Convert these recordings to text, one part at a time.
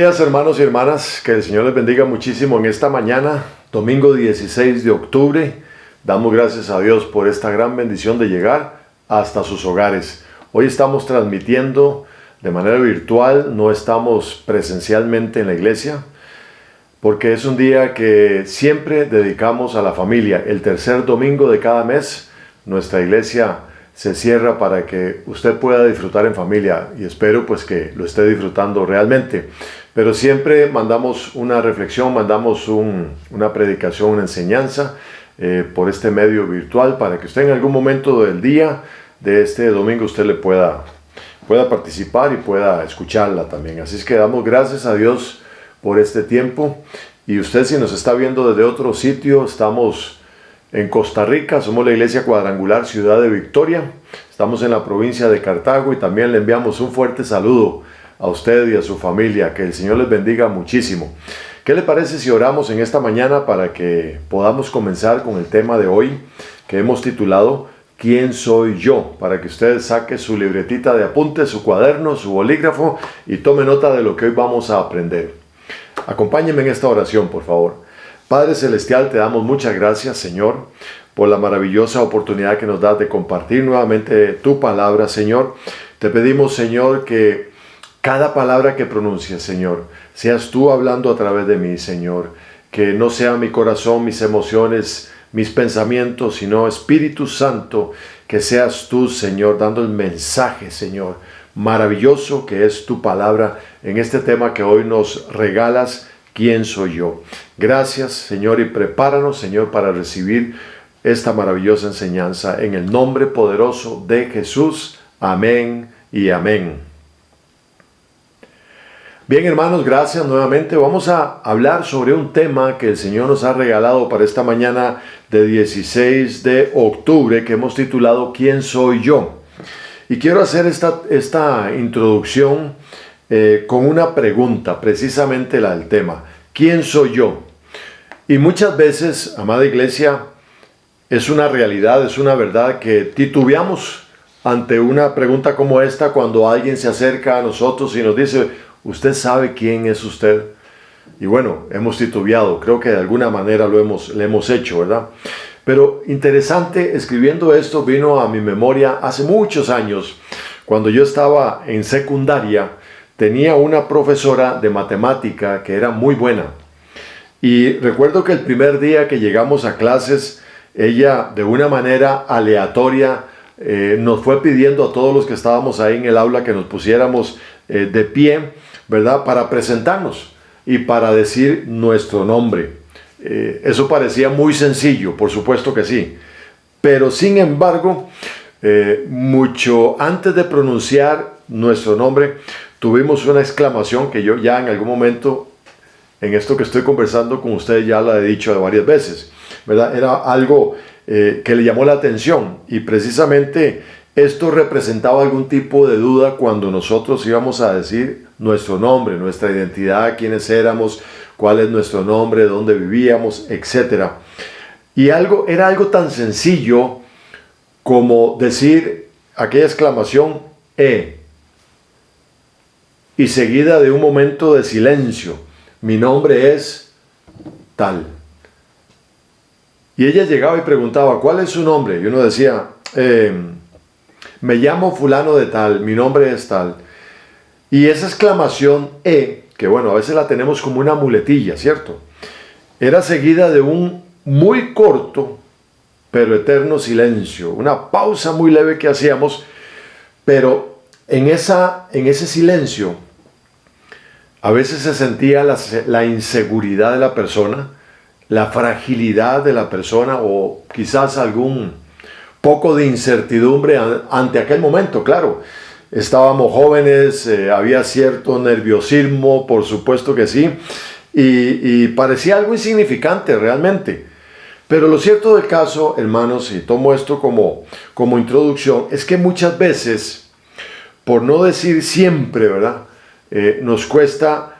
días, hermanos y hermanas, que el Señor les bendiga muchísimo en esta mañana, domingo 16 de octubre. Damos gracias a Dios por esta gran bendición de llegar hasta sus hogares. Hoy estamos transmitiendo de manera virtual, no estamos presencialmente en la iglesia, porque es un día que siempre dedicamos a la familia. El tercer domingo de cada mes, nuestra iglesia se cierra para que usted pueda disfrutar en familia, y espero pues que lo esté disfrutando realmente. Pero siempre mandamos una reflexión, mandamos una predicación, una enseñanza por este medio virtual, para que usted en algún momento del día de este domingo usted le pueda participar y pueda escucharla también. Así es que damos gracias a Dios por este tiempo. Y usted, si nos está viendo desde otro sitio, estamos en Costa Rica, somos la Iglesia Cuadrangular Ciudad de Victoria, estamos en la provincia de Cartago, y también le enviamos un fuerte saludo a usted y a su familia. Que el Señor les bendiga muchísimo. ¿Qué le parece si oramos en esta mañana para que podamos comenzar con el tema de hoy, que hemos titulado ¿Quién soy yo? Para que usted saque su libretita de apuntes, su cuaderno, su bolígrafo y tome nota de lo que hoy vamos a aprender. Acompáñenme en esta oración, por favor. Padre Celestial, te damos muchas gracias, Señor, por la maravillosa oportunidad que nos das de compartir nuevamente tu palabra, Señor. Te pedimos, Señor, que cada palabra que pronuncies, Señor, seas tú hablando a través de mí, Señor. Que no sea mi corazón, mis emociones, mis pensamientos, sino Espíritu Santo, que seas tú, Señor, dando el mensaje, Señor, maravilloso que es tu palabra en este tema que hoy nos regalas. ¿Quién soy yo? Gracias, Señor, y prepáranos, Señor, para recibir esta maravillosa enseñanza en el nombre poderoso de Jesús. Amén y amén. Bien, hermanos, gracias nuevamente. Vamos a hablar sobre un tema que el Señor nos ha regalado para esta mañana de 16 de octubre, que hemos titulado ¿Quién soy yo? Y quiero hacer esta introducción con una pregunta, precisamente la del tema. ¿Quién soy yo? Y muchas veces, amada iglesia, es una realidad, es una verdad que titubeamos ante una pregunta como esta cuando alguien se acerca a nosotros y nos dice, ¿usted sabe quién es usted? Y bueno, hemos titubeado, creo que de alguna manera le hemos hecho, ¿verdad? Pero interesante, escribiendo esto vino a mi memoria hace muchos años, cuando yo estaba en secundaria. Tenía una profesora de matemática que era muy buena. Y recuerdo que el primer día que llegamos a clases, ella de una manera aleatoria nos fue pidiendo a todos los que estábamos ahí en el aula que nos pusiéramos de pie, ¿verdad? Para presentarnos y para decir nuestro nombre. Eso parecía muy sencillo, por supuesto que sí. Pero sin embargo, mucho antes de pronunciar nuestro nombre, tuvimos una exclamación que yo ya en algún momento, en esto que estoy conversando con ustedes, ya la he dicho varias veces, ¿verdad? Era algo que le llamó la atención, y precisamente esto representaba algún tipo de duda cuando nosotros íbamos a decir nuestro nombre, nuestra identidad, quiénes éramos, cuál es nuestro nombre, dónde vivíamos, etc. Y era algo tan sencillo como decir aquella exclamación y seguida de un momento de silencio. Mi nombre es tal. Y ella llegaba y preguntaba, ¿cuál es su nombre? Y uno decía, me llamo fulano de tal, mi nombre es tal. Y esa exclamación que bueno, a veces la tenemos como una muletilla, ¿cierto? Era seguida de un muy corto, pero eterno silencio, una pausa muy leve que hacíamos, pero en ese silencio, a veces se sentía la inseguridad de la persona, la fragilidad de la persona, o quizás algún poco de incertidumbre ante aquel momento. Claro, estábamos jóvenes, había cierto nerviosismo, por supuesto que sí, y parecía algo insignificante realmente. Pero lo cierto del caso, hermanos, y tomo esto como introducción, es que muchas veces, por no decir siempre, ¿verdad? Nos cuesta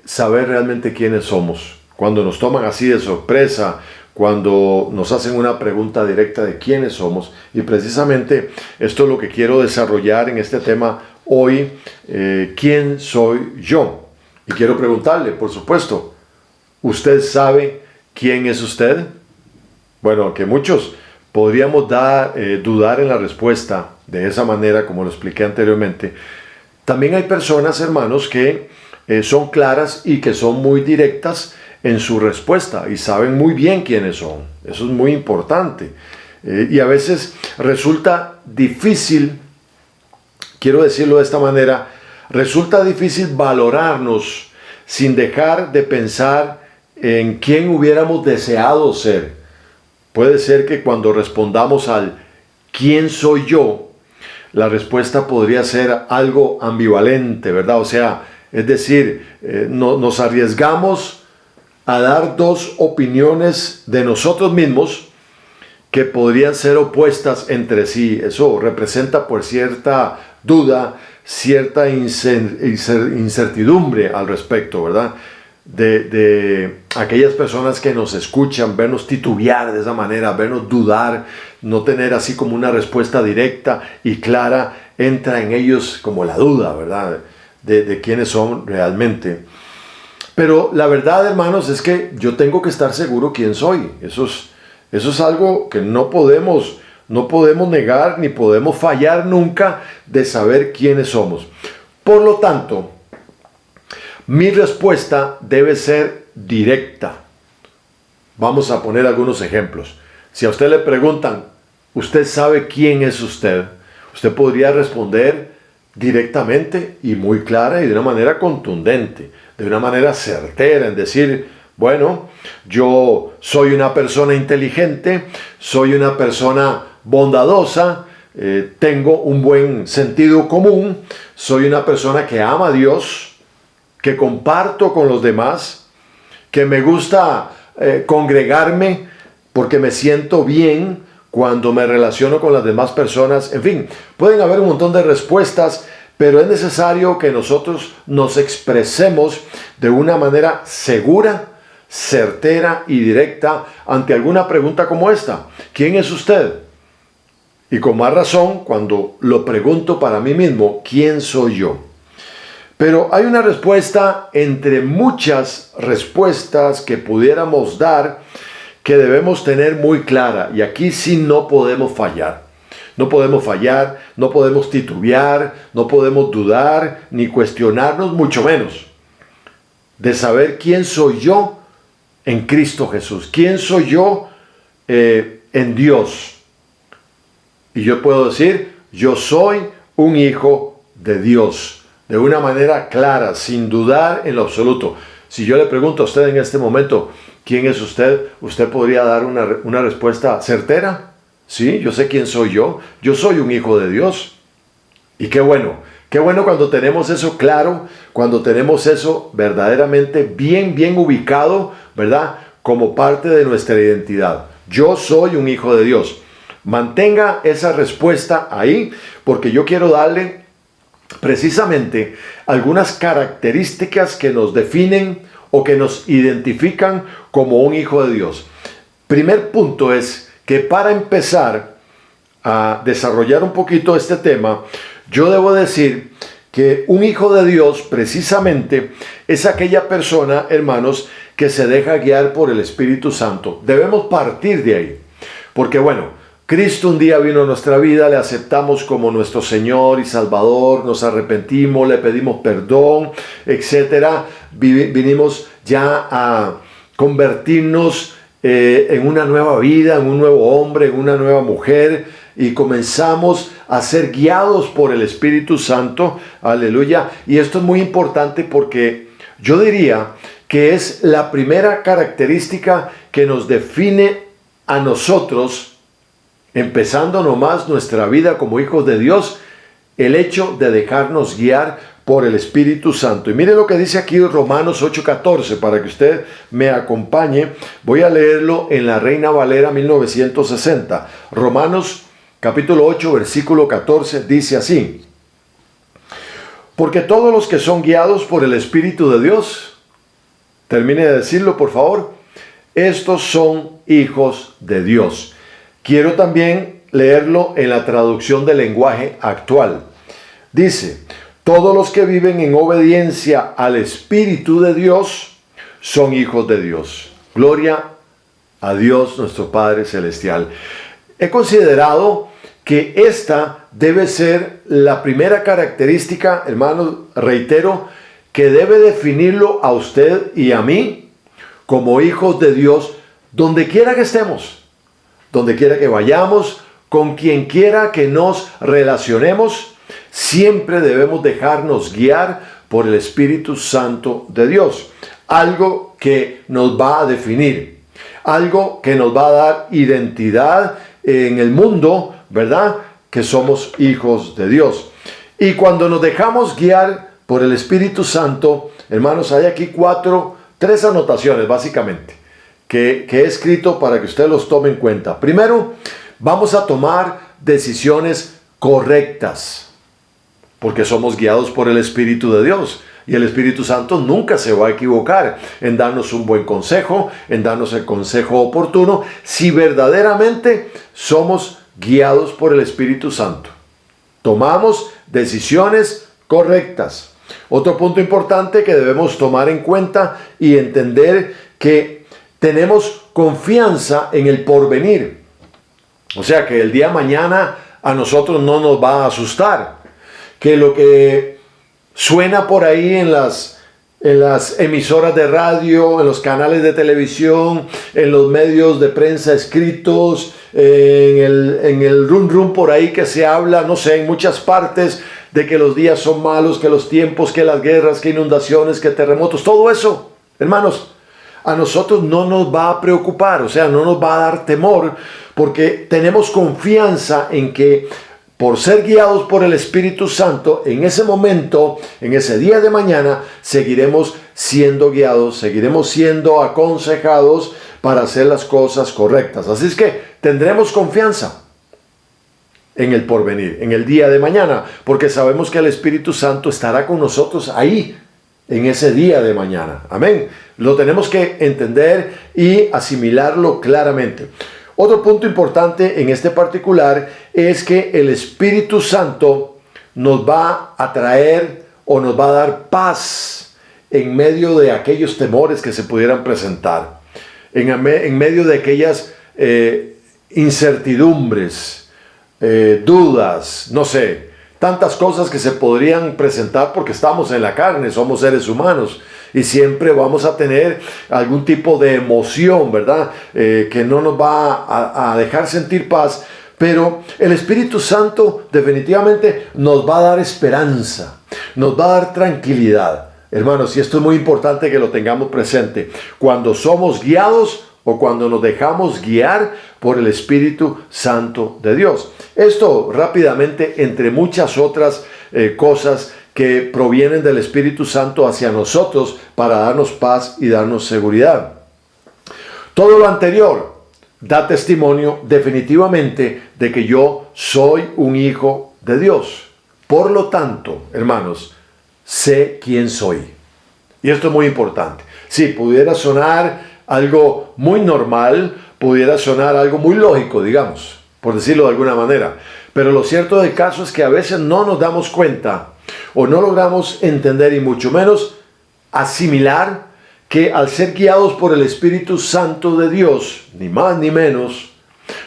saber realmente quiénes somos. Cuando nos toman así de sorpresa, cuando nos hacen una pregunta directa de quiénes somos. Y precisamente esto es lo que quiero desarrollar en este tema hoy. ¿Quién soy yo? Y quiero preguntarle, por supuesto, ¿usted sabe quién es usted? Bueno, que muchos podríamos dudar en la respuesta de esa manera, como lo expliqué anteriormente. También hay personas, hermanos, que son claras y que son muy directas en su respuesta y saben muy bien quiénes son. Eso es muy importante. Y a veces resulta difícil, quiero decirlo de esta manera, resulta difícil valorarnos sin dejar de pensar en quién hubiéramos deseado ser. Puede ser que cuando respondamos al ¿quién soy yo?, la respuesta podría ser algo ambivalente, ¿verdad? O sea, es decir, nos arriesgamos a dar dos opiniones de nosotros mismos que podrían ser opuestas entre sí. Eso representa por cierta duda, cierta incertidumbre al respecto, ¿verdad? De aquellas personas que nos escuchan, vernos titubear de esa manera, vernos dudar, no tener así como una respuesta directa y clara, entra en ellos como la duda, ¿verdad? De quiénes son realmente. Pero la verdad, hermanos, es que yo tengo que estar seguro quién soy. Eso es algo que no podemos negar ni podemos fallar nunca de saber quiénes somos. Por lo tanto, mi respuesta debe ser directa. Vamos a poner algunos ejemplos. Si a usted le preguntan, ¿usted sabe quién es usted? Usted podría responder directamente y muy clara y de una manera contundente, de una manera certera, en decir, bueno, yo soy una persona inteligente, soy una persona bondadosa, tengo un buen sentido común, soy una persona que ama a Dios, que comparto con los demás, que me gusta congregarme porque me siento bien cuando me relaciono con las demás personas. En fin, pueden haber un montón de respuestas, pero es necesario que nosotros nos expresemos de una manera segura, certera y directa ante alguna pregunta como esta. ¿Quién es usted? Y con más razón cuando lo pregunto para mí mismo, ¿quién soy yo? Pero hay una respuesta entre muchas respuestas que pudiéramos dar que debemos tener muy clara. Y aquí sí no podemos fallar. No podemos fallar, no podemos titubear, no podemos dudar, ni cuestionarnos, mucho menos de saber quién soy yo en Cristo Jesús. ¿Quién soy yo en Dios? Y yo puedo decir, yo soy un hijo de Dios. De una manera clara, sin dudar en lo absoluto. Si yo le pregunto a usted en este momento, ¿quién es usted? ¿Usted podría dar una respuesta certera? Sí, yo sé quién soy yo. Yo soy un hijo de Dios. Y qué bueno cuando tenemos eso claro, cuando tenemos eso verdaderamente bien ubicado, ¿verdad? Como parte de nuestra identidad. Yo soy un hijo de Dios. Mantenga esa respuesta ahí, porque yo quiero darle precisamente algunas características que nos definen o que nos identifican como un hijo de Dios. Primer punto es que para empezar a desarrollar un poquito este tema, yo debo decir que un hijo de Dios precisamente es aquella persona, hermanos, que se deja guiar por el Espíritu Santo. Debemos partir de ahí, porque bueno, Cristo un día vino a nuestra vida, le aceptamos como nuestro Señor y Salvador, nos arrepentimos, le pedimos perdón, etc. Vinimos ya a convertirnos en una nueva vida, en un nuevo hombre, en una nueva mujer, y comenzamos a ser guiados por el Espíritu Santo, aleluya. Y esto es muy importante porque yo diría que es la primera característica que nos define a nosotros, empezando nomás nuestra vida como hijos de Dios, el hecho de dejarnos guiar por el Espíritu Santo. Y mire lo que dice aquí Romanos 8:14, para que usted me acompañe. Voy a leerlo en la Reina Valera 1960. Romanos capítulo 8, versículo 14, dice así: porque todos los que son guiados por el Espíritu de Dios, termine de decirlo por favor, estos son hijos de Dios. Quiero también leerlo en la traducción del lenguaje actual. Dice, Todos los que viven en obediencia al Espíritu de Dios son hijos de Dios. Gloria a Dios nuestro Padre Celestial. He considerado que esta debe ser la primera característica, hermanos, reitero, que debe definirlo a usted y a mí como hijos de Dios, donde quiera que estemos, donde quiera que vayamos, con quien quiera que nos relacionemos. Siempre debemos dejarnos guiar por el Espíritu Santo de Dios. Algo que nos va a definir, algo que nos va a dar identidad en el mundo, ¿verdad? Que somos hijos de Dios. Y cuando nos dejamos guiar por el Espíritu Santo, hermanos, hay aquí tres anotaciones básicamente que he escrito para que usted los tome en cuenta. Primero, vamos a tomar decisiones correctas, porque somos guiados por el Espíritu de Dios. Y el Espíritu Santo nunca se va a equivocar en darnos un buen consejo, en darnos el consejo oportuno, si verdaderamente somos guiados por el Espíritu Santo. Tomamos decisiones correctas. Otro punto importante que debemos tomar en cuenta y entender que tenemos confianza en el porvenir. O sea, que el día de mañana a nosotros no nos va a asustar. Que lo que suena por ahí en las emisoras de radio, en los canales de televisión, en los medios de prensa escritos, en el rum rum por ahí que se habla, no sé, en muchas partes, de que los días son malos, que los tiempos, que las guerras, que inundaciones, que terremotos, todo eso, hermanos, a nosotros no nos va a preocupar, o sea, no nos va a dar temor, porque tenemos confianza en que por ser guiados por el Espíritu Santo, en ese momento, en ese día de mañana, seguiremos siendo guiados, seguiremos siendo aconsejados para hacer las cosas correctas. Así es que tendremos confianza en el porvenir, en el día de mañana, porque sabemos que el Espíritu Santo estará con nosotros ahí, en ese día de mañana. Amén. Lo tenemos que entender y asimilarlo claramente. Otro punto importante en este particular es que el Espíritu Santo nos va a traer o nos va a dar paz en medio de aquellos temores que se pudieran presentar, en medio de aquellas incertidumbres, dudas, no sé, tantas cosas que se podrían presentar porque estamos en la carne, somos seres humanos. Y siempre vamos a tener algún tipo de emoción, ¿verdad? Que no nos va a dejar sentir paz. Pero el Espíritu Santo definitivamente nos va a dar esperanza, nos va a dar tranquilidad. Hermanos, y esto es muy importante que lo tengamos presente. Cuando somos guiados o cuando nos dejamos guiar por el Espíritu Santo de Dios. Esto rápidamente, entre muchas otras cosas que provienen del Espíritu Santo hacia nosotros para darnos paz y darnos seguridad. Todo lo anterior da testimonio definitivamente de que yo soy un hijo de Dios. Por lo tanto, hermanos, sé quién soy. Y esto es muy importante. Sí, pudiera sonar algo muy normal, pudiera sonar algo muy lógico, digamos, por decirlo de alguna manera. Pero lo cierto del caso es que a veces no nos damos cuenta o no logramos entender y mucho menos asimilar que al ser guiados por el Espíritu Santo de Dios, ni más ni menos,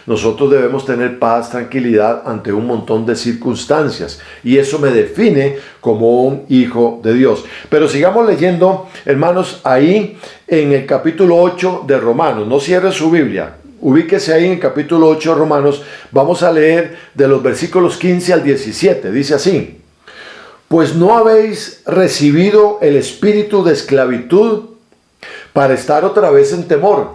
nosotros debemos tener paz, tranquilidad ante un montón de circunstancias. Y eso me define como un hijo de Dios. Pero sigamos leyendo, hermanos, ahí en el capítulo 8 de Romanos. No cierre su Biblia. Ubíquese ahí en el capítulo 8 de Romanos. Vamos a leer de los versículos 15 al 17. Dice así: pues no habéis recibido el espíritu de esclavitud para estar otra vez en temor,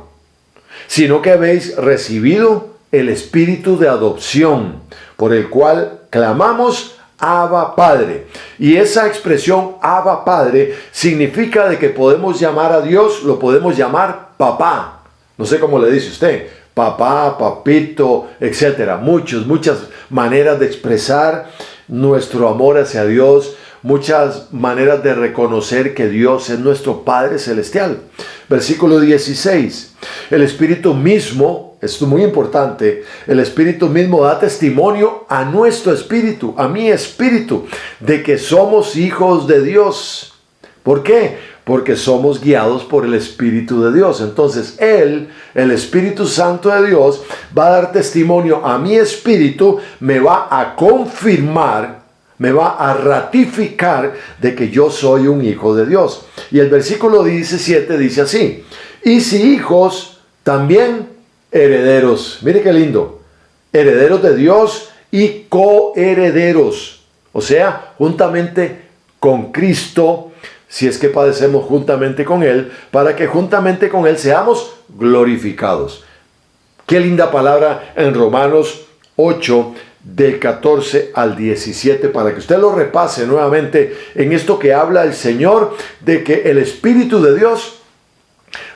sino que habéis recibido el espíritu de adopción, por el cual clamamos Abba Padre. Y esa expresión Abba Padre significa de que podemos llamar a Dios, lo podemos llamar papá. No sé cómo le dice usted, papá, papito, etcétera. Muchas maneras de expresar nuestro amor hacia Dios, muchas maneras de reconocer que Dios es nuestro Padre Celestial. Versículo 16. El Espíritu mismo esto es muy importante, el Espíritu mismo da testimonio a nuestro espíritu, a mi espíritu, de que somos hijos de Dios. ¿Por qué? Porque somos guiados por el Espíritu de Dios. Entonces Él, el Espíritu Santo de Dios, va a dar testimonio a mi espíritu, me va a confirmar, me va a ratificar de que yo soy un hijo de Dios. Y el versículo 17 dice así: y si hijos, también herederos. Mire qué lindo. Herederos de Dios y coherederos. O sea, juntamente con Cristo, si es que padecemos juntamente con Él, para que juntamente con Él seamos glorificados. Qué linda palabra en Romanos 8, del 14 al 17, para que usted lo repase nuevamente en esto que habla el Señor, de que el Espíritu de Dios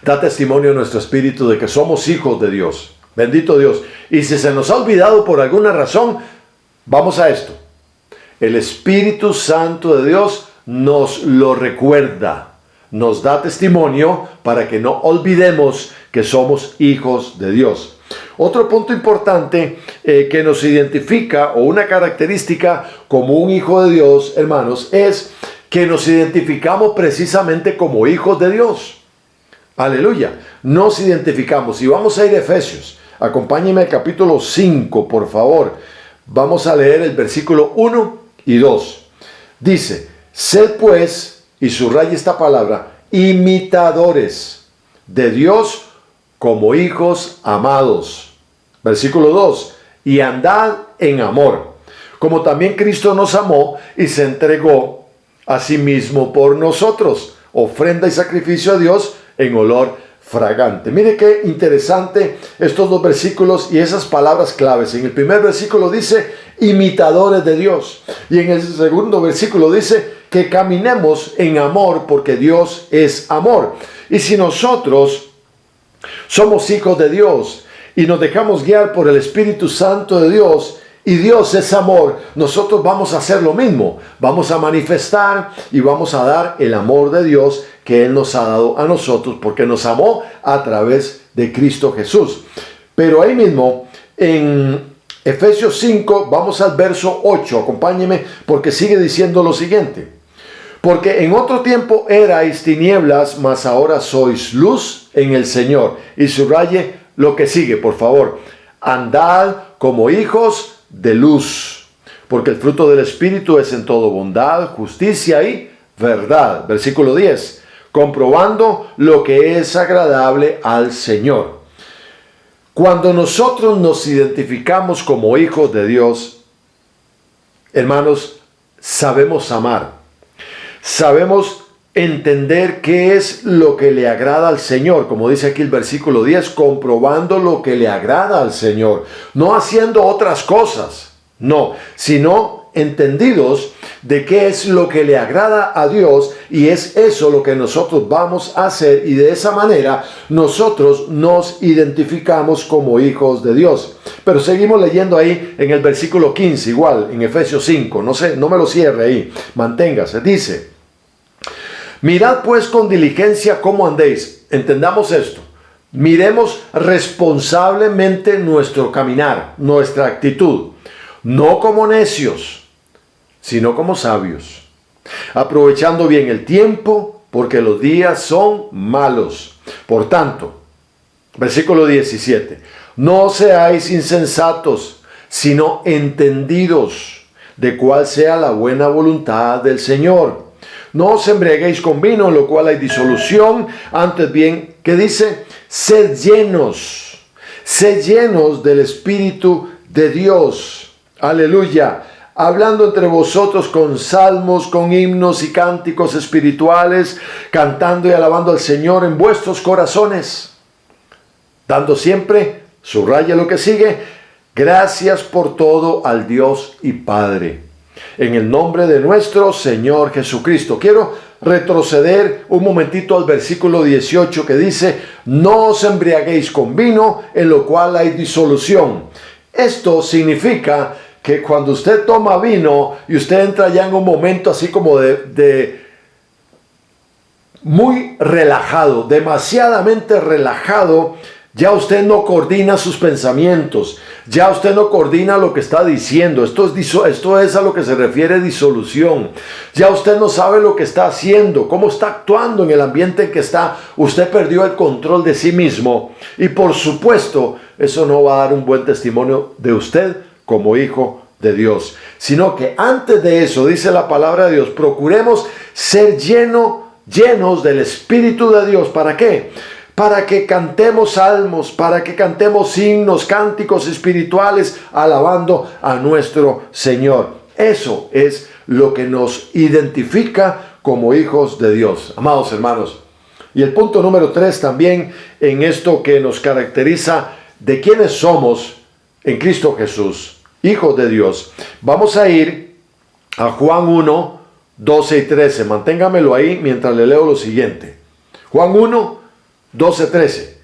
da testimonio a nuestro espíritu de que somos hijos de Dios. Bendito Dios. Y si se nos ha olvidado por alguna razón, vamos a esto. El Espíritu Santo de Dios nos lo recuerda, nos da testimonio para que no olvidemos que somos hijos de Dios. Otro punto importante que nos identifica, o una característica como un hijo de Dios, hermanos, es que nos identificamos precisamente como hijos de Dios. Aleluya, nos identificamos. Y vamos a ir a Efesios. Acompáñenme al capítulo 5, por favor. Vamos a leer el versículo 1 y 2. Dice: sed pues, y subraya esta palabra, imitadores de Dios como hijos amados. Versículo 2. Y andad en amor, como también Cristo nos amó y se entregó a sí mismo por nosotros, ofrenda y sacrificio a Dios en olor fragante. Mire qué interesante estos dos versículos y esas palabras claves. En el primer versículo dice imitadores de Dios, y en el segundo versículo dice que caminemos en amor porque Dios es amor. Y si nosotros somos hijos de Dios y nos dejamos guiar por el Espíritu Santo de Dios, y Dios es amor, nosotros vamos a hacer lo mismo. Vamos a manifestar y vamos a dar el amor de Dios que Él nos ha dado a nosotros, porque nos amó a través de Cristo Jesús. Pero ahí mismo, en Efesios 5, vamos al verso 8. Acompáñeme, porque sigue diciendo lo siguiente: porque en otro tiempo erais tinieblas, mas ahora sois luz en el Señor. Y subraye lo que sigue, por favor: andad como hijos de luz, porque el fruto del Espíritu es en todo bondad, justicia y verdad. Versículo 10. Comprobando lo que es agradable al Señor. Cuando nosotros nos identificamos como hijos de Dios, hermanos, sabemos amar. Sabemos entender qué es lo que le agrada al Señor, como dice aquí el versículo 10, comprobando lo que le agrada al Señor, no haciendo otras cosas, no, sino entendidos de qué es lo que le agrada a Dios, y es eso lo que nosotros vamos a hacer, y de esa manera nosotros nos identificamos como hijos de Dios. Pero seguimos leyendo ahí en el versículo 15, igual en Efesios 5, no me lo cierre ahí, manténgase, dice: mirad pues con diligencia cómo andéis. Entendamos esto. Miremos responsablemente nuestro caminar, nuestra actitud. No como necios, sino como sabios. Aprovechando bien el tiempo, porque los días son malos. Por tanto, versículo 17. No seáis insensatos, sino entendidos de cuál sea la buena voluntad del Señor. No os embriaguéis con vino, en lo cual hay disolución. Antes bien, ¿qué dice? Sed llenos del Espíritu de Dios. Aleluya. Hablando entre vosotros con salmos, con himnos y cánticos espirituales, cantando y alabando al Señor en vuestros corazones. Dando siempre, subraya lo que sigue, gracias por todo al Dios y Padre, en el nombre de nuestro Señor Jesucristo. Quiero retroceder un momentito al versículo 18 que dice: no os embriaguéis con vino, en lo cual hay disolución. Esto significa que cuando usted toma vino y usted entra ya en un momento así como de muy relajado, demasiadamente relajado, Ya usted no coordina sus pensamientos. Ya usted no coordina lo que está diciendo. Esto es a lo que se refiere disolución. Ya usted no sabe lo que está haciendo, cómo está actuando en el ambiente en que está. Usted perdió el control de sí mismo. Y por supuesto, eso no va a dar un buen testimonio de usted como hijo de Dios. Sino que antes de eso, dice la palabra de Dios, procuremos ser llenos del Espíritu de Dios. ¿Para qué? Para que cantemos salmos, para que cantemos himnos, cánticos espirituales, alabando a nuestro Señor. Eso es lo que nos identifica como hijos de Dios, amados hermanos. Y el punto número 3 también en esto que nos caracteriza de quiénes somos en Cristo Jesús, hijos de Dios. Vamos a ir a Juan 1, 12 y 13. Manténgamelo ahí mientras le leo lo siguiente. Juan 1, 12, 13.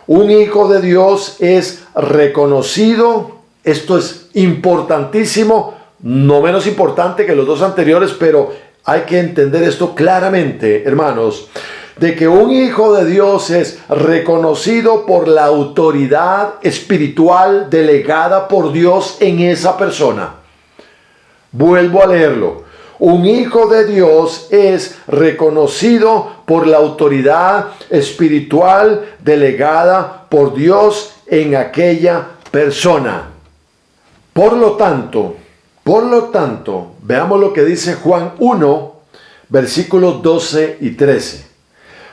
Un hijo de Dios es reconocido. Esto es importantísimo, no menos importante que los dos anteriores, pero hay que entender esto claramente, hermanos, de que un hijo de Dios es reconocido por la autoridad espiritual delegada por Dios en esa persona. Vuelvo a leerlo. Un hijo de Dios es reconocido por la autoridad espiritual delegada por Dios en aquella persona. Por lo tanto, veamos lo que dice Juan 1, versículos 12 y 13.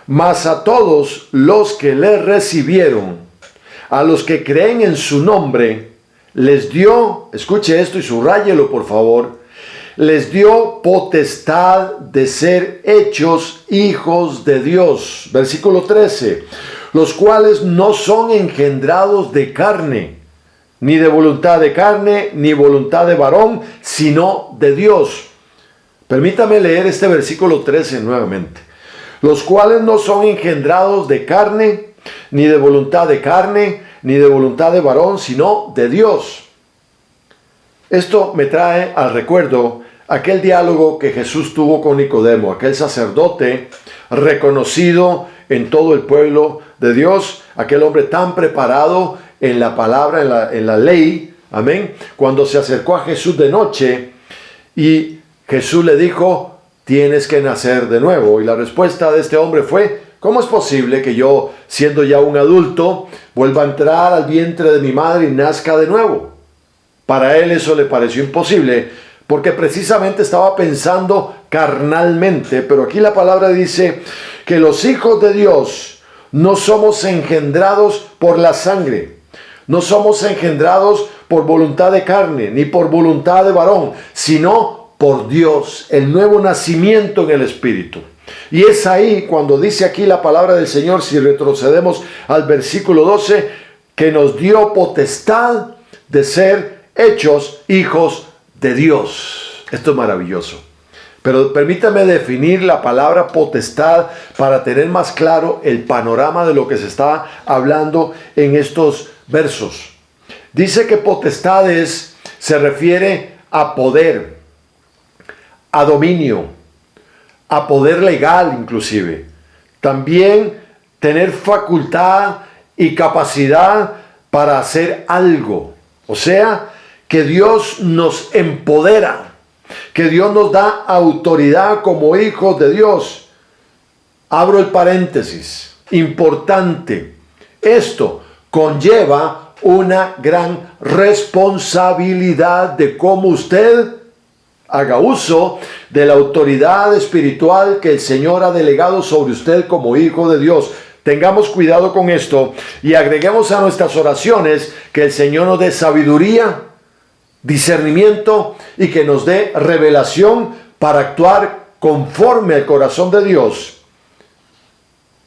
Mas a todos los que le recibieron, a los que creen en su nombre, les dio, escuche esto y subráyelo por favor, les dio potestad de ser hechos hijos de Dios. Versículo 13. Los cuales no son engendrados de carne, ni de voluntad de carne, ni voluntad de varón, sino de Dios. Permítame leer este versículo 13 nuevamente. Los cuales no son engendrados de carne, ni de voluntad de carne, ni de voluntad de varón, sino de Dios. Esto me trae al recuerdo aquel diálogo que Jesús tuvo con Nicodemo, aquel sacerdote reconocido en todo el pueblo de Dios, aquel hombre tan preparado en la palabra, en la ley, amén, cuando se acercó a Jesús de noche y Jesús le dijo, tienes que nacer de nuevo. Y la respuesta de este hombre fue, ¿cómo es posible que yo, siendo ya un adulto, vuelva a entrar al vientre de mi madre y nazca de nuevo? Para él eso le pareció imposible, porque precisamente estaba pensando carnalmente. Pero aquí la palabra dice que los hijos de Dios no somos engendrados por la sangre, no somos engendrados por voluntad de carne, ni por voluntad de varón, sino por Dios, el nuevo nacimiento en el Espíritu. Y es ahí cuando dice aquí la palabra del Señor, si retrocedemos al versículo 12, que nos dio potestad de ser hechos hijos de Dios. Esto es maravilloso. Pero permítame definir la palabra potestad para tener más claro el panorama de lo que se está hablando en estos versos. Dice que potestades se refiere a poder, a dominio, a poder legal inclusive. También tener facultad y capacidad para hacer algo. O sea, que Dios nos empodera, que Dios nos da autoridad como hijos de Dios. Abro el paréntesis, importante. Esto conlleva una gran responsabilidad de cómo usted haga uso de la autoridad espiritual que el Señor ha delegado sobre usted como hijo de Dios. Tengamos cuidado con esto y agreguemos a nuestras oraciones que el Señor nos dé sabiduría, discernimiento y que nos dé revelación para actuar conforme al corazón de Dios.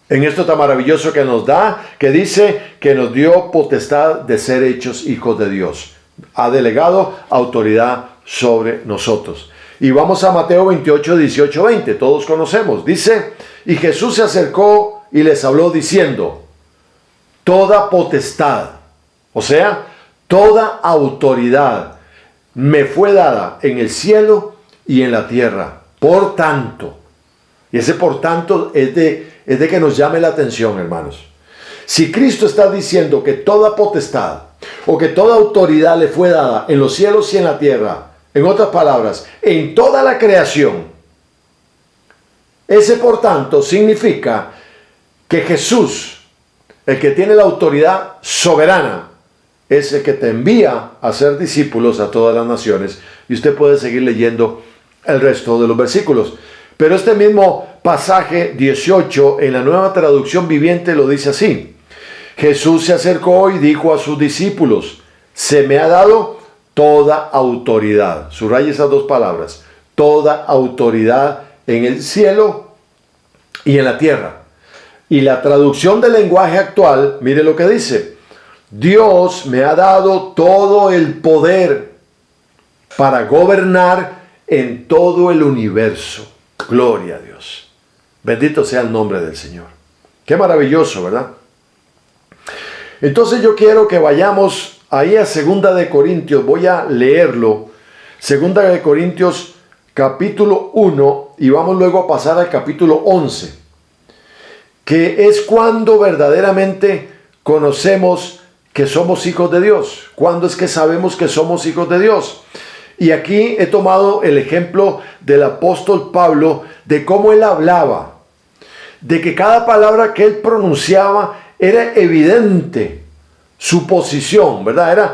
En esto tan maravilloso que nos da, que dice que nos dio potestad de ser hechos hijos de Dios. Ha delegado autoridad sobre nosotros. Y vamos a Mateo 28, 18, 20. Todos conocemos. Dice, y Jesús se acercó y les habló diciendo, toda potestad, o sea, toda autoridad me fue dada en el cielo y en la tierra. Por tanto, y ese por tanto es de que nos llame la atención, hermanos. Si Cristo está diciendo que toda potestad o que toda autoridad le fue dada en los cielos y en la tierra, en otras palabras, en toda la creación, ese por tanto significa que Jesús, el que tiene la autoridad soberana, es el que te envía a ser discípulos a todas las naciones. Y usted puede seguir leyendo el resto de los versículos. Pero este mismo pasaje 18 en la Nueva Traducción Viviente lo dice así. Jesús se acercó y dijo a sus discípulos, se me ha dado toda autoridad. Subraya esas dos palabras. Toda autoridad en el cielo y en la tierra. Y la traducción del lenguaje actual, mire lo que dice. Dios me ha dado todo el poder para gobernar en todo el universo. Gloria a Dios. Bendito sea el nombre del Señor. Qué maravilloso, ¿verdad? Entonces yo quiero que vayamos ahí a 2 de Corintios. Voy a leerlo. 2 de Corintios capítulo 1 y vamos luego a pasar al capítulo 11. Que es cuando verdaderamente conocemos que somos hijos de Dios. ¿Cuándo es que sabemos que somos hijos de Dios? Y aquí he tomado el ejemplo del apóstol Pablo, de cómo él hablaba, de que cada palabra que él pronunciaba era evidente, su posición, ¿verdad?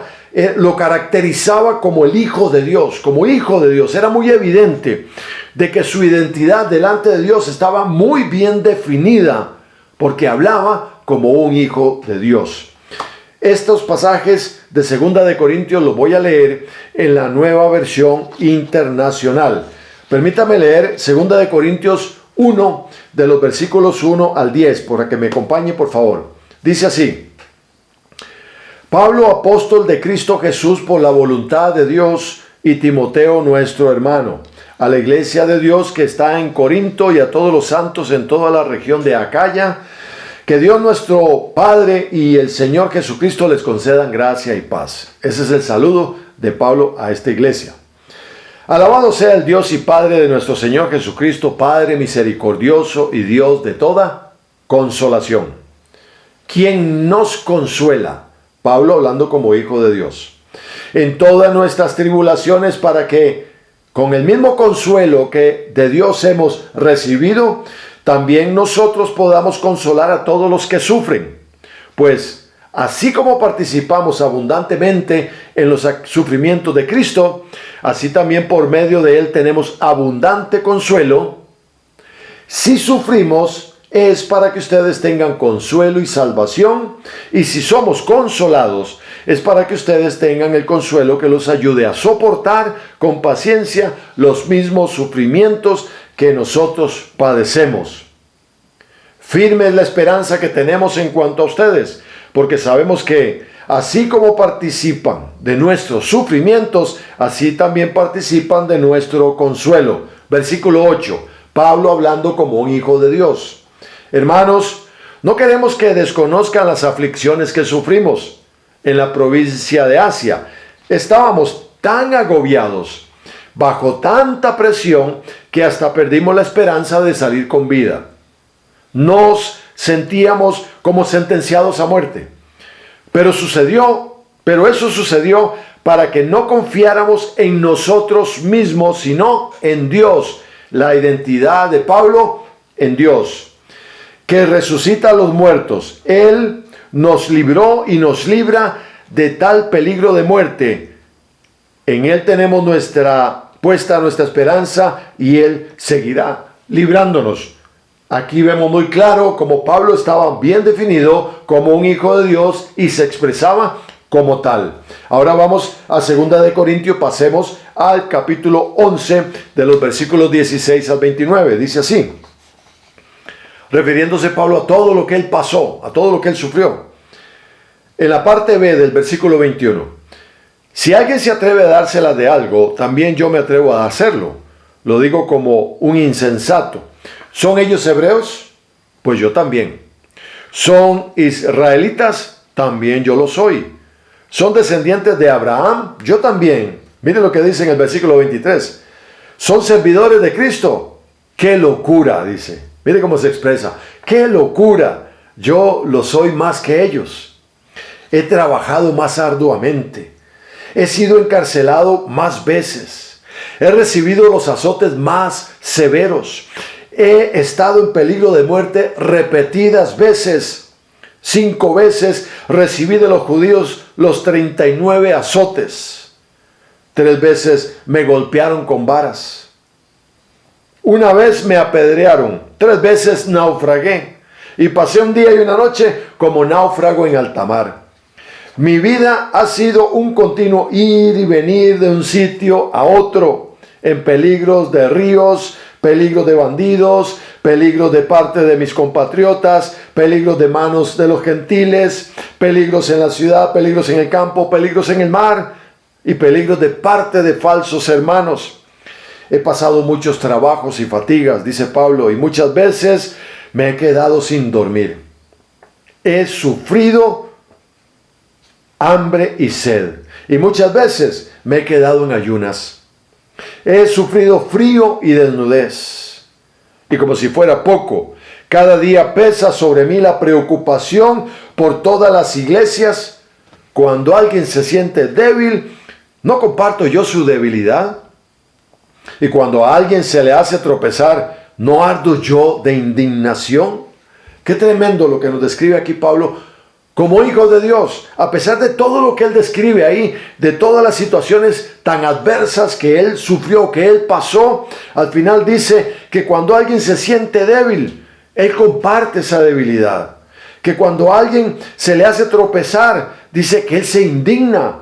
Lo caracterizaba como el hijo de Dios, como hijo de Dios. Era muy evidente de que su identidad delante de Dios estaba muy bien definida, porque hablaba como un hijo de Dios. Estos pasajes de 2 de Corintios los voy a leer en la Nueva Versión Internacional. Permítame leer 2 de Corintios 1, de los versículos 1 al 10, para que me acompañe, por favor. Dice así: Pablo, apóstol de Cristo Jesús por la voluntad de Dios, y Timoteo, nuestro hermano, a la iglesia de Dios que está en Corinto y a todos los santos en toda la región de Acaya, que Dios nuestro Padre y el Señor Jesucristo les concedan gracia y paz. Ese es el saludo de Pablo a esta iglesia. Alabado sea el Dios y Padre de nuestro Señor Jesucristo, Padre misericordioso y Dios de toda consolación, quien nos consuela, Pablo hablando como hijo de Dios, en todas nuestras tribulaciones, para que con el mismo consuelo que de Dios hemos recibido, también nosotros podamos consolar a todos los que sufren. Pues así como participamos abundantemente en los sufrimientos de Cristo, así también por medio de Él tenemos abundante consuelo. Si sufrimos, es para que ustedes tengan consuelo y salvación, y si somos consolados, es para que ustedes tengan el consuelo que los ayude a soportar con paciencia los mismos sufrimientos que nosotros padecemos. Firme es la esperanza que tenemos en cuanto a ustedes, porque sabemos que así como participan de nuestros sufrimientos, así también participan de nuestro consuelo. Versículo 8, Pablo hablando como un hijo de Dios. Hermanos, no queremos que desconozcan las aflicciones que sufrimos en la provincia de Asia. Estábamos tan agobiados, bajo tanta presión, que hasta perdimos la esperanza de salir con vida. Nos sentíamos como sentenciados a muerte. Pero eso sucedió para que no confiáramos en nosotros mismos, sino en Dios. La identidad de Pablo en Dios, que resucita a los muertos. Él nos libró y nos libra de tal peligro de muerte. En Él tenemos puesta nuestra esperanza, y Él seguirá librándonos. Aquí vemos muy claro cómo Pablo estaba bien definido como un hijo de Dios y se expresaba como tal. Ahora vamos a 2 de Corintios, pasemos al capítulo 11 de los versículos 16 al 29. Dice así, refiriéndose Pablo a todo lo que él pasó, a todo lo que él sufrió. En la parte B del versículo 21, si alguien se atreve a dársela de algo, también yo me atrevo a hacerlo. Lo digo como un insensato. ¿Son ellos hebreos? Pues yo también. ¿Son israelitas? También yo lo soy. ¿Son descendientes de Abraham? Yo también. Mire lo que dice en el versículo 23. ¿Son servidores de Cristo? ¡Qué locura!, dice. Mire cómo se expresa. ¡Qué locura! yo lo soy más que ellos. He trabajado más arduamente. He sido encarcelado más veces. He recibido los azotes más severos. He estado en peligro de muerte repetidas veces. 5 veces recibí de los judíos los 39 azotes. 3 veces me golpearon con varas. 1 vez me apedrearon. 3 veces naufragué. Y pasé un día y una noche como náufrago en alta mar. Mi vida ha sido un continuo ir y venir de un sitio a otro, en peligros de ríos, peligros de bandidos, peligros de parte de mis compatriotas, peligros de manos de los gentiles, peligros en la ciudad, peligros en el campo, peligros en el mar y peligros de parte de falsos hermanos. He pasado muchos trabajos y fatigas, dice Pablo, y muchas veces me he quedado sin dormir. He sufrido hambre y sed, y muchas veces me he quedado en ayunas. He sufrido frío y desnudez. Y como si fuera poco, cada día pesa sobre mí la preocupación por todas las iglesias. Cuando alguien se siente débil, ¿no comparto yo su debilidad? Y cuando a alguien se le hace tropezar, ¿no ardo yo de indignación? Qué tremendo lo que nos describe aquí Pablo como hijo de Dios, a pesar de todo lo que él describe ahí, de todas las situaciones tan adversas que él sufrió, que él pasó, al final dice que cuando alguien se siente débil, él comparte esa debilidad. Que cuando a alguien se le hace tropezar, dice que él se indigna,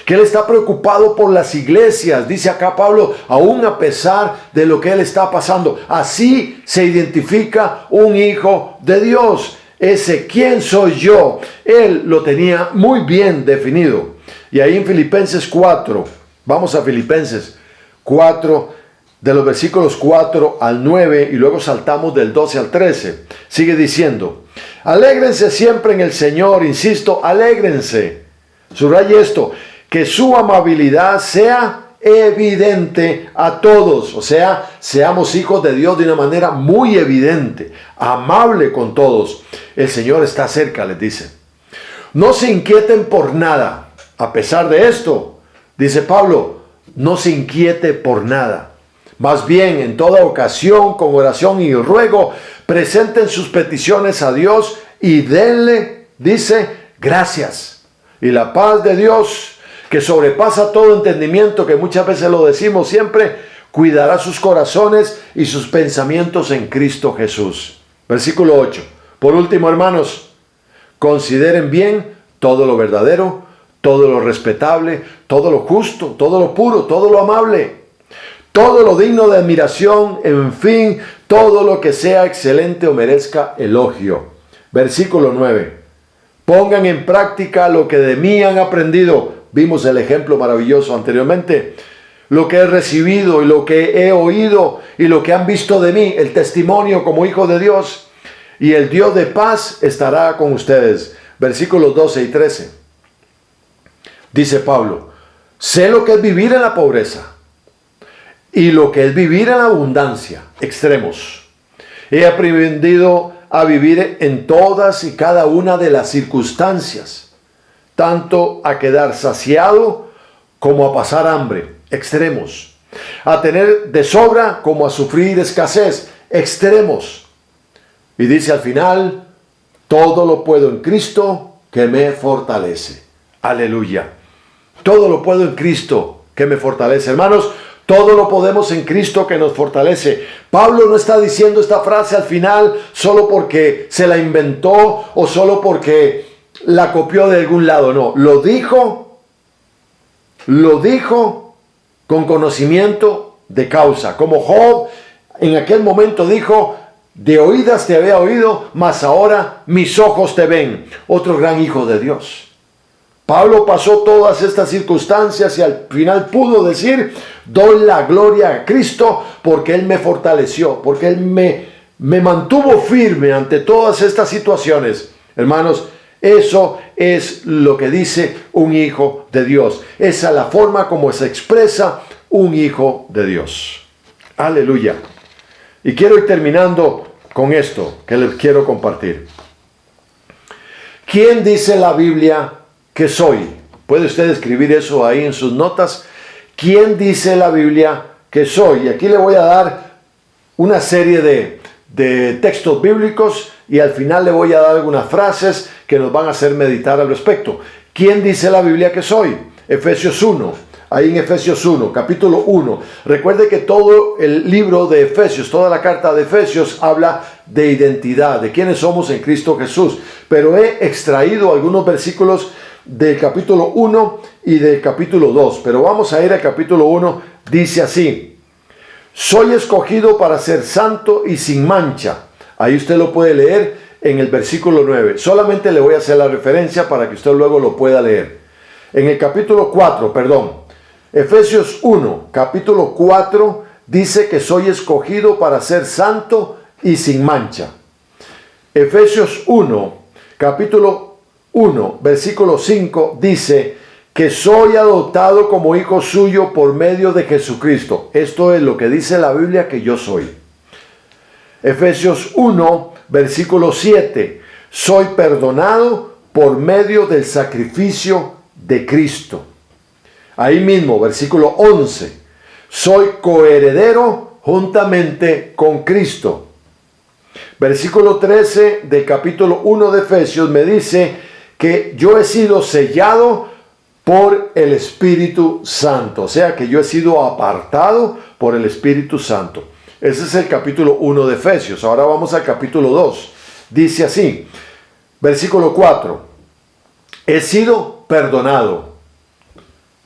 que él está preocupado por las iglesias, dice acá Pablo, aún a pesar de lo que él está pasando. Así se identifica un hijo de Dios. Ese ¿quién soy yo? Él lo tenía muy bien definido. Y ahí en Filipenses 4, vamos a Filipenses 4, de los versículos 4 al 9, y luego saltamos del 12 al 13. Sigue diciendo, alégrense siempre en el Señor, insisto, alégrense. Subraye esto, que su amabilidad sea evidente a todos, o sea, seamos hijos de Dios de una manera muy evidente, amable con todos. El Señor está cerca, les dice. No se inquieten por nada. A pesar de esto, dice Pablo, no se inquiete por nada. Más bien, en toda ocasión, con oración y ruego, presenten sus peticiones a Dios y denle, dice, gracias. Y la paz de Dios, que sobrepasa todo entendimiento, que muchas veces lo decimos siempre, cuidará sus corazones y sus pensamientos en Cristo Jesús. Versículo 8. Por último, hermanos, consideren bien todo lo verdadero, todo lo respetable, todo lo justo, todo lo puro, todo lo amable, todo lo digno de admiración, en fin, todo lo que sea excelente o merezca elogio. Versículo 9. Pongan en práctica lo que de mí han aprendido. Vimos el ejemplo maravilloso anteriormente. Lo que he recibido y lo que he oído y lo que han visto de mí, el testimonio como hijo de Dios. Y el Dios de paz estará con ustedes. Versículos 12 y 13. Dice Pablo, sé lo que es vivir en la pobreza y lo que es vivir en la abundancia, extremos. He aprendido a vivir en todas y cada una de las circunstancias, tanto a quedar saciado como a pasar hambre, extremos, a tener de sobra como a sufrir escasez, extremos. Y dice al final, todo lo puedo en Cristo que me fortalece. Aleluya. Todo lo puedo en Cristo que me fortalece. Hermanos, todo lo podemos en Cristo que nos fortalece. Pablo no está diciendo esta frase al final solo porque se la inventó o solo porque la copió de algún lado. No, lo dijo con conocimiento de causa. Como Job en aquel momento dijo, de oídas te había oído, mas ahora mis ojos te ven. Otro gran hijo de Dios. Pablo pasó todas estas circunstancias y al final pudo decir, doy la gloria a Cristo porque Él me fortaleció, porque Él me mantuvo firme ante todas estas situaciones. Hermanos, eso es lo que dice un hijo de Dios. Esa es la forma como se expresa un hijo de Dios. Aleluya. Y quiero ir terminando con esto que les quiero compartir. ¿quién dice la Biblia que soy? ¿Puede usted escribir eso ahí en sus notas? ¿Quién dice la Biblia que soy? Y aquí le voy a dar una serie de textos bíblicos y al final le voy a dar algunas frases que nos van a hacer meditar al respecto. ¿Quién dice la Biblia que soy? Efesios 1. Ahí en Efesios 1, capítulo 1. Recuerde que todo el libro de Efesios, toda la carta de Efesios habla de identidad, de quiénes somos en Cristo Jesús. Pero he extraído algunos versículos del capítulo 1 y del capítulo 2. Pero vamos a ir al capítulo 1. Dice así: soy escogido para ser santo y sin mancha. Ahí usted lo puede leer en el versículo 9. Solamente le voy a hacer la referencia para que usted luego lo pueda leer. En el capítulo 4, Efesios 1, capítulo 4, dice que soy escogido para ser santo y sin mancha. Efesios 1, capítulo 1, versículo 5, dice que soy adoptado como hijo suyo por medio de Jesucristo. Esto es lo que dice la Biblia que yo soy. Efesios 1, versículo 7, soy perdonado por medio del sacrificio de Cristo. Ahí mismo, versículo 11, soy coheredero juntamente con Cristo. Versículo 13 del capítulo 1 de Efesios me dice que yo he sido sellado por el Espíritu Santo. O sea que yo he sido apartado por el Espíritu Santo. Ese es el capítulo 1 de Efesios. Ahora vamos al capítulo 2. Dice así, versículo 4, he sido perdonado.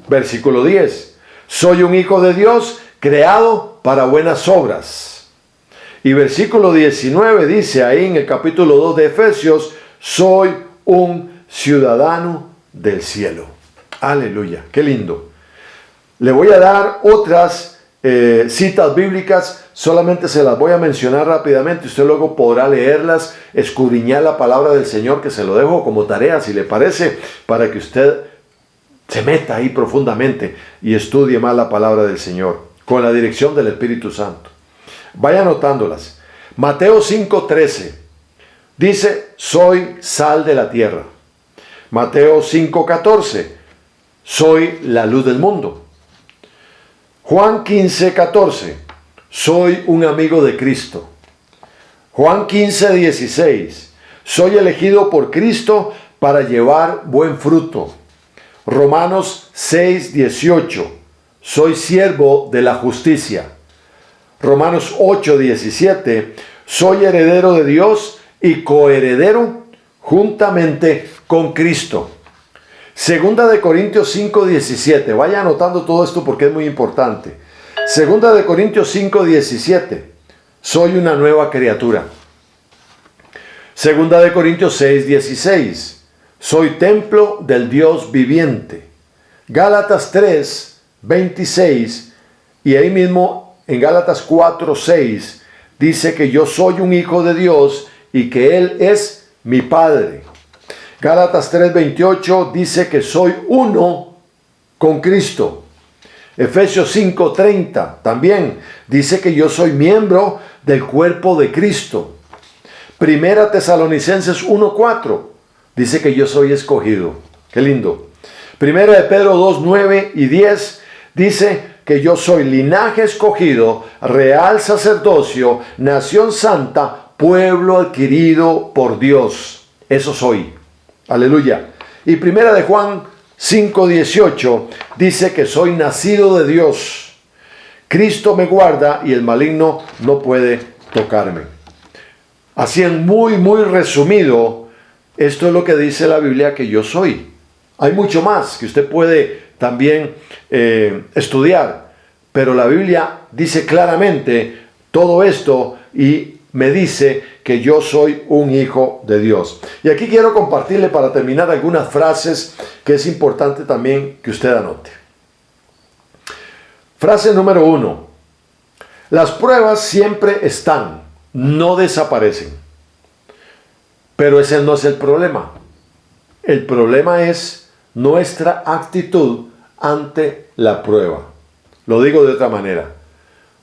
Versículo 10, soy un hijo de Dios creado para buenas obras. Y versículo 19 dice ahí en el capítulo 2 de Efesios, soy un ciudadano del cielo. Aleluya, qué lindo. Le voy a dar otras citas bíblicas, solamente se las voy a mencionar rápidamente. Usted luego podrá leerlas, escudriñar la palabra del Señor, que se lo dejo como tarea, si le parece, para que usted se meta ahí profundamente y estudie más la palabra del Señor, con la dirección del Espíritu Santo. Vaya anotándolas. Mateo 5:13 dice, soy sal de la tierra. Mateo 5:14, soy la luz del mundo. Juan 15:14, soy un amigo de Cristo. Juan 15:16, soy elegido por Cristo para llevar buen fruto. Romanos 6:18, soy siervo de la justicia. Romanos 8:17, soy heredero de Dios y coheredero juntamente con Cristo. Segunda de Corintios 5:17, vaya anotando todo esto porque es muy importante. Segunda de Corintios 5:17, soy una nueva criatura. Segunda de Corintios 6:16, soy templo del Dios viviente. Gálatas 3:26 y ahí mismo en Gálatas 4:6 dice que yo soy un hijo de Dios y que Él es mi Padre. Gálatas 3:28 dice que soy uno con Cristo. Efesios 5:30 también dice que yo soy miembro del cuerpo de Cristo. Primera Tesalonicenses 1:4 dice que yo soy escogido. Qué lindo. Primera de Pedro 2:9 y 10 dice que yo soy linaje escogido, real sacerdocio, nación santa, pueblo adquirido por Dios. Eso soy. Aleluya. Y primera de Juan 5:18 dice que soy nacido de Dios. Cristo me guarda y el maligno no puede tocarme. Así en muy resumido, esto es lo que dice la Biblia que yo soy. Hay mucho más que usted puede también estudiar, pero la Biblia dice claramente todo esto y me dice que yo soy un hijo de Dios. Y aquí quiero compartirle para terminar algunas frases que es importante también que usted anote. Frase número 1. Las pruebas siempre están, no desaparecen. Pero ese no es el problema. El problema es nuestra actitud ante la prueba. Lo digo de otra manera.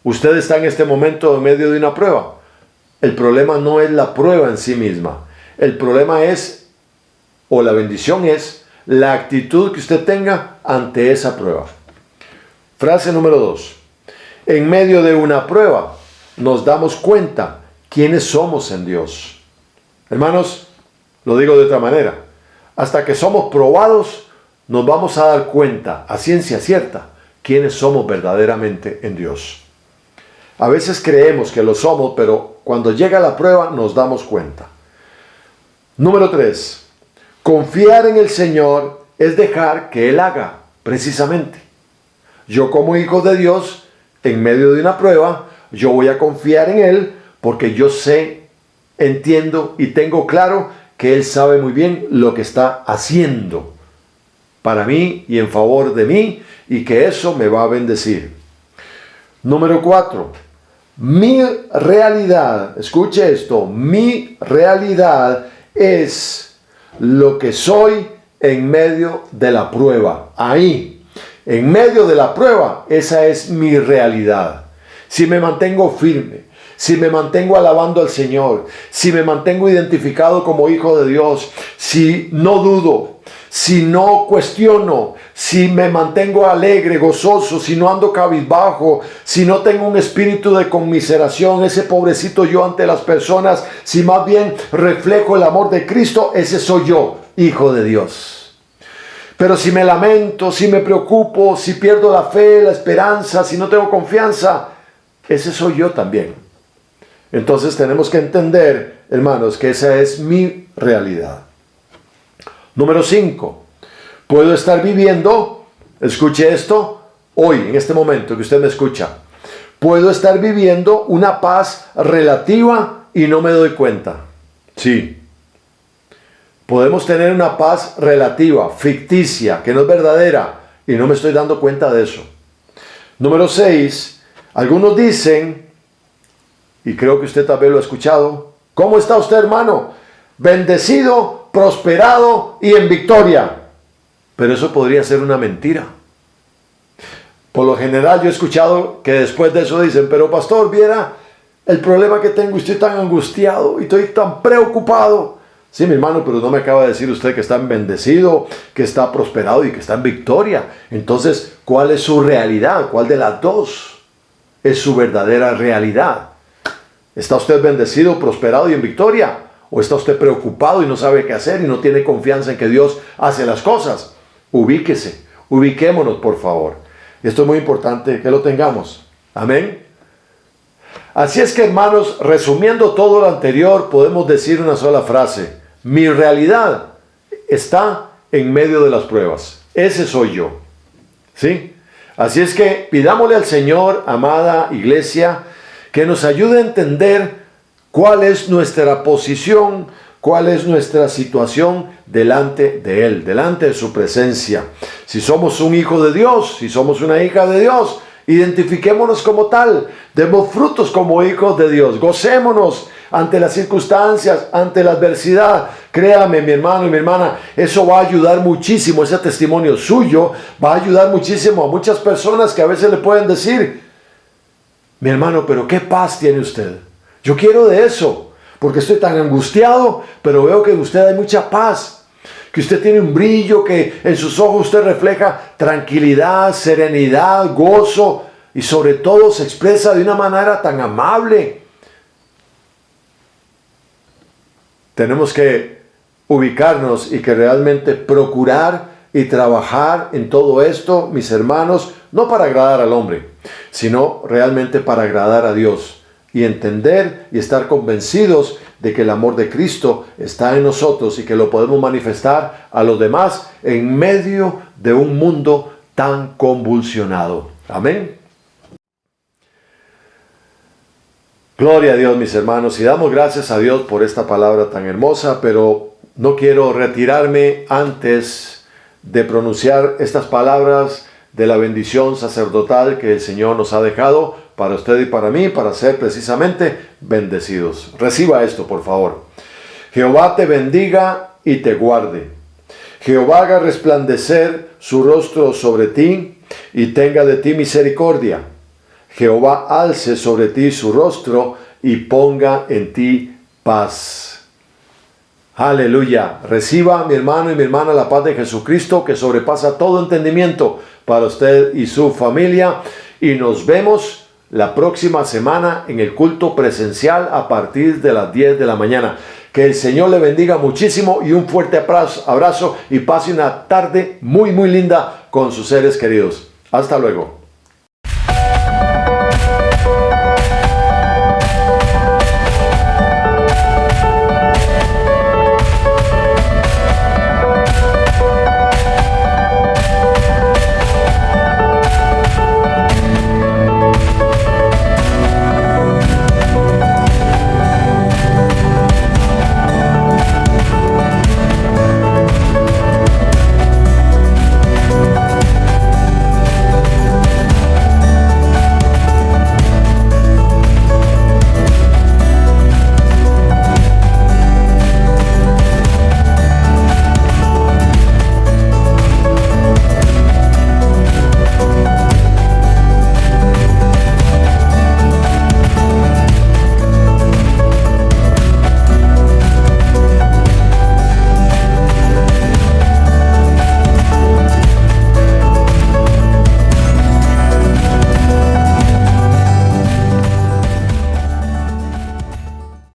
Usted está en este momento en medio de una prueba. El problema no es la prueba en sí misma. El problema es o la bendición es la actitud que usted tenga ante esa prueba. Frase número 2. En medio de una prueba nos damos cuenta quiénes somos en Dios. Hermanos, lo digo de otra manera. Hasta que somos probados, nos vamos a dar cuenta a ciencia cierta quiénes somos verdaderamente en Dios. A veces creemos que lo somos, pero cuando llega la prueba nos damos cuenta. Número 3. Confiar en el Señor es dejar que Él haga, precisamente. Yo como hijo de Dios, en medio de una prueba, yo voy a confiar en Él porque yo sé, entiendo y tengo claro que Él sabe muy bien lo que está haciendo para mí y en favor de mí y que eso me va a bendecir. Número 4. Mi realidad, escuche esto, mi realidad es lo que soy en medio de la prueba. Ahí. En medio de la prueba, esa es mi realidad. Si me mantengo firme, si me mantengo alabando al Señor, si me mantengo identificado como hijo de Dios, si no dudo, si no cuestiono, si me mantengo alegre, gozoso, si no ando cabizbajo, si no tengo un espíritu de conmiseración, ese pobrecito yo ante las personas, si más bien reflejo el amor de Cristo, ese soy yo, hijo de Dios. Pero si me lamento, si me preocupo, si pierdo la fe, la esperanza, si no tengo confianza, ese soy yo también. Entonces tenemos que entender, hermanos, que esa es mi realidad. Número 5. Puedo estar viviendo, escuche esto, hoy, en este momento que usted me escucha. Puedo estar viviendo una paz relativa y no me doy cuenta. Sí. Podemos tener una paz relativa, ficticia, que no es verdadera, y no me estoy dando cuenta de eso. Número 6. Algunos dicen, y creo que usted también lo ha escuchado, ¿cómo está usted, hermano? Bendecido, prosperado y en victoria. Pero eso podría ser una mentira. Por lo general yo he escuchado que después de eso dicen, pero pastor, viera el problema que tengo, estoy tan angustiado y estoy tan preocupado. Sí, mi hermano, pero no me acaba de decir usted que está bendecido, que está prosperado y que está en victoria. Entonces, ¿cuál es su realidad? ¿Cuál de las dos es su verdadera realidad? ¿Está usted bendecido, prosperado y en victoria? ¿O está usted preocupado y no sabe qué hacer y no tiene confianza en que Dios hace las cosas? Ubíquese, ubiquémonos, por favor. Esto es muy importante que lo tengamos. Amén. Así es que, hermanos, resumiendo todo lo anterior, podemos decir una sola frase. Mi realidad está en medio de las pruebas. Ese soy yo. ¿Sí? Así es que pidámosle al Señor, amada iglesia, que nos ayude a entender cuál es nuestra posición, cuál es nuestra situación delante de Él, delante de su presencia. Si somos un hijo de Dios, si somos una hija de Dios, identifiquémonos como tal, demos frutos como hijos de Dios, gocémonos ante las circunstancias, ante la adversidad. Créame, mi hermano y mi hermana, eso va a ayudar muchísimo, ese testimonio suyo va a ayudar muchísimo a muchas personas que a veces le pueden decir, mi hermano, pero qué paz tiene usted. Yo quiero de eso, porque estoy tan angustiado, pero veo que en usted hay mucha paz, que usted tiene un brillo, que en sus ojos usted refleja tranquilidad, serenidad, gozo, y sobre todo se expresa de una manera tan amable. Tenemos que ubicarnos y que realmente procurar y trabajar en todo esto, mis hermanos, no para agradar al hombre, sino realmente para agradar a Dios y entender y estar convencidos de que el amor de Cristo está en nosotros y que lo podemos manifestar a los demás en medio de un mundo tan convulsionado. Amén. Gloria a Dios, mis hermanos, y damos gracias a Dios por esta palabra tan hermosa, pero no quiero retirarme antes de pronunciar estas palabras de la bendición sacerdotal que el Señor nos ha dejado para usted y para mí, para ser precisamente bendecidos. Reciba esto, por favor. Jehová te bendiga y te guarde. Jehová haga resplandecer su rostro sobre ti y tenga de ti misericordia. Jehová alce sobre ti su rostro y ponga en ti paz. Aleluya. Reciba, mi hermano y mi hermana, la paz de Jesucristo que sobrepasa todo entendimiento para usted y su familia. Y nos vemos la próxima semana en el culto presencial a partir de las 10 de la mañana. Que el Señor le bendiga muchísimo y un fuerte abrazo y pase una tarde muy linda con sus seres queridos. Hasta luego.